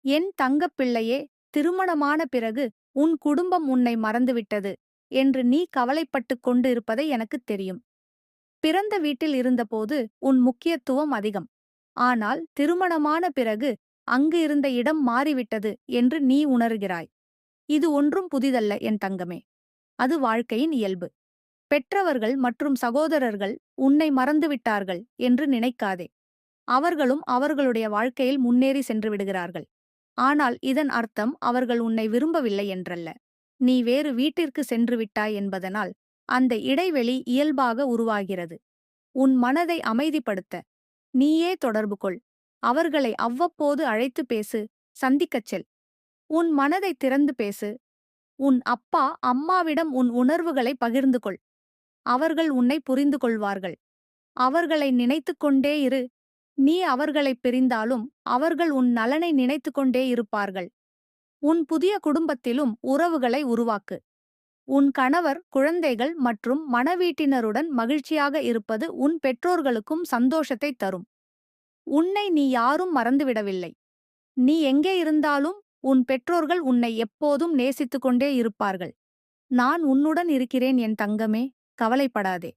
என் தங்கப் பிள்ளையே, திருமணமான பிறகு உன் குடும்பம் உன்னை மறந்துவிட்டது என்று நீ கவலைப்பட்டுக் கொண்டு இருப்பதை எனக்குத் தெரியும். பிறந்த வீட்டில் இருந்தபோது உன் முக்கியத்துவம் அதிகம். ஆனால் திருமணமான பிறகு அங்கு இருந்த இடம் மாறிவிட்டது என்று நீ உணர்கிறாய். இது ஒன்றும் புதிதல்ல என் தங்கமே. அது வாழ்க்கையின் இயல்பு. பெற்றவர்கள் மற்றும் சகோதரர்கள் உன்னை மறந்துவிட்டார்கள் என்று நினைக்காதே. அவர்களும் அவர்களுடைய வாழ்க்கையில் முன்னேறி சென்று விடுகிறார்கள். ஆனால் இதன் அர்த்தம் அவர்கள் உன்னை விரும்பவில்லை என்றல்ல. நீ வேறு வீட்டிற்கு சென்று விட்டாய் என்பதனால் அந்த இடைவெளி இயல்பாக உருவாகிறது. உன் மனதை அமைதிப்படுத்த நீயே தொடர்பு கொள். அவர்களை அவ்வப்போது அழைத்து பேசு, சந்திக்கச் செல். உன் மனதை திறந்து பேசு. உன் அப்பா அம்மாவிடம் உன் உணர்வுகளை பகிர்ந்து கொள். அவர்கள் உன்னை புரிந்து கொள்வார்கள். அவர்களை நினைத்துக் கொண்டே இரு. நீ அவர்களைப் பிரிந்தாலும் அவர்கள் உன் நலனை நினைத்துக் கொண்டே இருப்பார்கள். உன் புதிய குடும்பத்திலும் உறவுகளை உருவாக்கு. உன் கணவர், குழந்தைகள் மற்றும் மணவீட்டினருடன் மகிழ்ச்சியாக இருப்பது உன் பெற்றோர்களுக்கும் சந்தோஷத்தைத் தரும். உன்னை நீ யாரும் மறந்துவிடவில்லை. நீ எங்கே இருந்தாலும் உன் பெற்றோர்கள் உன்னை எப்போதும் நேசித்துக் கொண்டே இருப்பார்கள். நான் உன்னுடன் இருக்கிறேன் என் தங்கமே, கவலைப்படாதே.